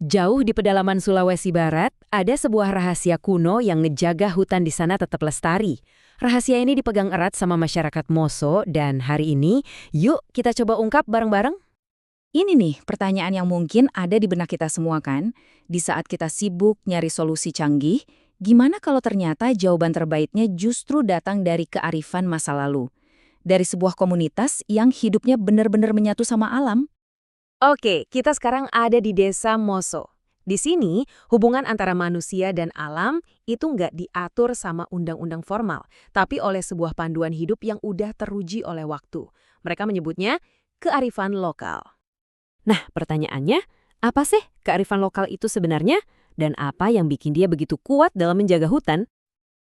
Jauh di pedalaman Sulawesi Barat, ada sebuah rahasia kuno yang ngejaga hutan di sana tetap lestari. Rahasia ini dipegang erat sama masyarakat Moso dan hari ini, yuk kita coba ungkap bareng-bareng. Ini nih pertanyaan yang mungkin ada di benak kita semua kan? Di saat kita sibuk nyari solusi canggih, gimana kalau ternyata jawaban terbaiknya justru datang dari kearifan masa lalu? Dari sebuah komunitas yang hidupnya benar-benar menyatu sama alam? Oke, kita sekarang ada di desa Moso. Di sini, hubungan antara manusia dan alam itu nggak diatur sama undang-undang formal, tapi oleh sebuah panduan hidup yang udah teruji oleh waktu. Mereka menyebutnya kearifan lokal. Nah, pertanyaannya, apa sih kearifan lokal itu sebenarnya? Dan apa yang bikin dia begitu kuat dalam menjaga hutan?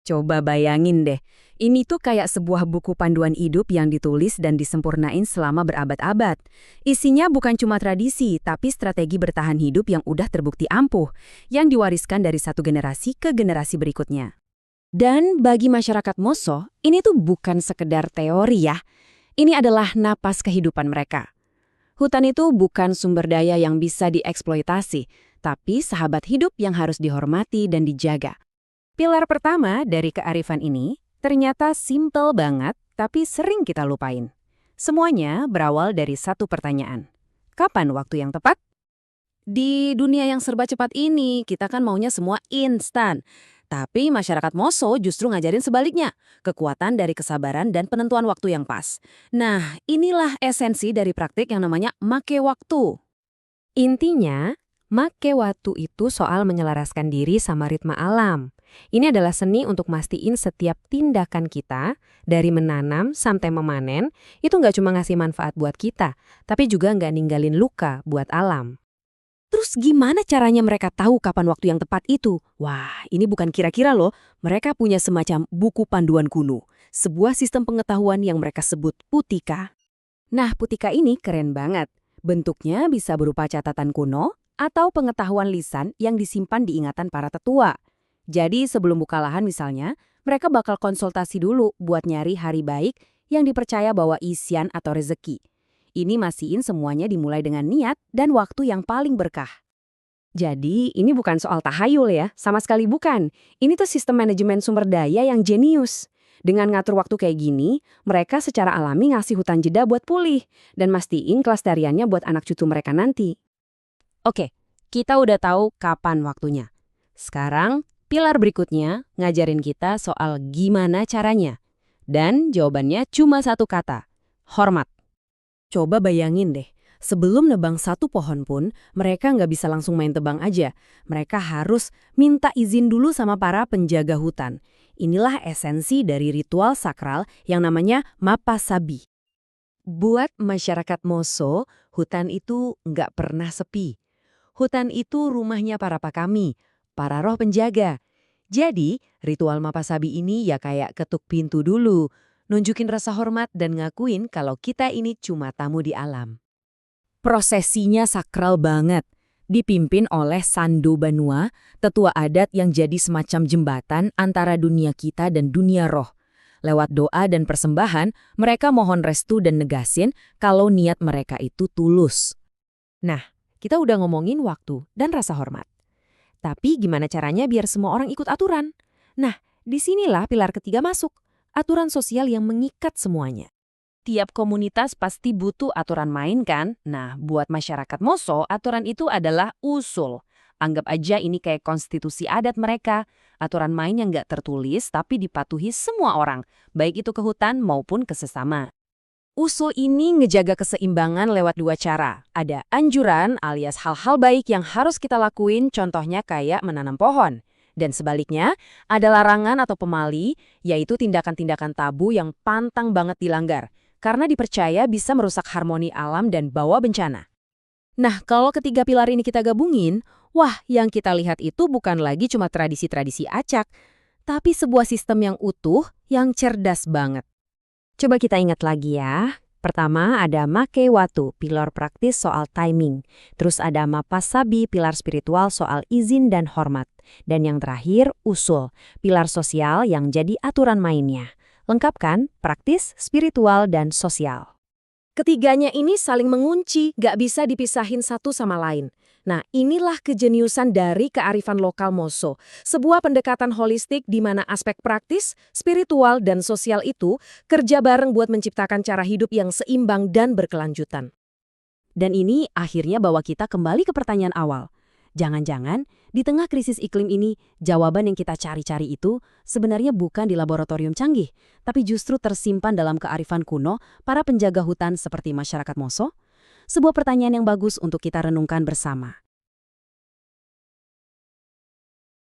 Coba bayangin deh, ini tuh kayak sebuah buku panduan hidup yang ditulis dan disempurnain selama berabad-abad. Isinya bukan cuma tradisi, tapi strategi bertahan hidup yang udah terbukti ampuh, yang diwariskan dari satu generasi ke generasi berikutnya. Dan bagi masyarakat Moso, ini tuh bukan sekedar teori ya. Ini adalah napas kehidupan mereka. Hutan itu bukan sumber daya yang bisa dieksploitasi, tapi sahabat hidup yang harus dihormati dan dijaga. Pilar pertama dari kearifan ini ternyata simpel banget, tapi sering kita lupain. Semuanya berawal dari satu pertanyaan. Kapan waktu yang tepat? Di dunia yang serba cepat ini, kita kan maunya semua instan. Tapi masyarakat Moso justru ngajarin sebaliknya, kekuatan dari kesabaran dan penentuan waktu yang pas. Nah, inilah esensi dari praktik yang namanya make waktu. Intinya, make waktu itu soal menyelaraskan diri sama ritme alam. Ini adalah seni untuk mastiin setiap tindakan kita, dari menanam sampai memanen, itu nggak cuma ngasih manfaat buat kita, tapi juga nggak ninggalin luka buat alam. Terus gimana caranya mereka tahu kapan waktu yang tepat itu? Wah, ini bukan kira-kira loh. Mereka punya semacam buku panduan kuno. Sebuah sistem pengetahuan yang mereka sebut Putika. Nah, Putika ini keren banget. Bentuknya bisa berupa catatan kuno atau pengetahuan lisan yang disimpan di ingatan para tetua. Jadi sebelum buka lahan misalnya, mereka bakal konsultasi dulu buat nyari hari baik yang dipercaya bawa isian atau rezeki. Ini mastiin semuanya dimulai dengan niat dan waktu yang paling berkah. Jadi ini bukan soal tahayul ya, sama sekali bukan. Ini tuh sistem manajemen sumber daya yang jenius. Dengan ngatur waktu kayak gini, mereka secara alami ngasih hutan jeda buat pulih dan mastiin kelestariannya buat anak cucu mereka nanti. Oke, kita udah tahu kapan waktunya. Sekarang, pilar berikutnya ngajarin kita soal gimana caranya. Dan jawabannya cuma satu kata, hormat. Coba bayangin deh, sebelum nebang satu pohon pun, mereka nggak bisa langsung main tebang aja. Mereka harus minta izin dulu sama para penjaga hutan. Inilah esensi dari ritual sakral yang namanya Mapasabi. Buat masyarakat Moso, hutan itu nggak pernah sepi. Hutan itu rumahnya para pakami, para roh penjaga. Jadi, ritual Mapasabi ini ya kayak ketuk pintu dulu, nunjukin rasa hormat dan ngakuin kalau kita ini cuma tamu di alam. Prosesinya sakral banget, dipimpin oleh Sandu Banua, tetua adat yang jadi semacam jembatan antara dunia kita dan dunia roh. Lewat doa dan persembahan, mereka mohon restu dan negasin kalau niat mereka itu tulus. Nah, kita udah ngomongin waktu dan rasa hormat. Tapi gimana caranya biar semua orang ikut aturan? Nah, disinilah pilar ketiga masuk. Aturan sosial yang mengikat semuanya. Tiap komunitas pasti butuh aturan main kan? Nah, buat masyarakat Moso, aturan itu adalah usul. Anggap aja ini kayak konstitusi adat mereka. Aturan main yang nggak tertulis tapi dipatuhi semua orang, baik itu ke hutan maupun ke sesama. Usul ini ngejaga keseimbangan lewat dua cara. Ada anjuran alias hal-hal baik yang harus kita lakuin, contohnya kayak menanam pohon. Dan sebaliknya, ada larangan atau pemali, yaitu tindakan-tindakan tabu yang pantang banget dilanggar, karena dipercaya bisa merusak harmoni alam dan bawa bencana. Nah, kalau ketiga pilar ini kita gabungin, wah, yang kita lihat itu bukan lagi cuma tradisi-tradisi acak, tapi sebuah sistem yang utuh, yang cerdas banget. Coba kita ingat lagi ya. Pertama ada Make Watu, pilar praktis soal timing. Terus ada Mapasabi, pilar spiritual soal izin dan hormat. Dan yang terakhir, Usul, pilar sosial yang jadi aturan mainnya. Lengkap kan? Praktis, spiritual, dan sosial. Ketiganya ini saling mengunci, gak bisa dipisahin satu sama lain. Nah, inilah kejeniusan dari kearifan lokal Moso. Sebuah pendekatan holistik di mana aspek praktis, spiritual, dan sosial itu kerja bareng buat menciptakan cara hidup yang seimbang dan berkelanjutan. Dan ini akhirnya bawa kita kembali ke pertanyaan awal. Jangan-jangan di tengah krisis iklim ini, jawaban yang kita cari-cari itu sebenarnya bukan di laboratorium canggih, tapi justru tersimpan dalam kearifan kuno para penjaga hutan seperti masyarakat Moso? Sebuah pertanyaan yang bagus untuk kita renungkan bersama.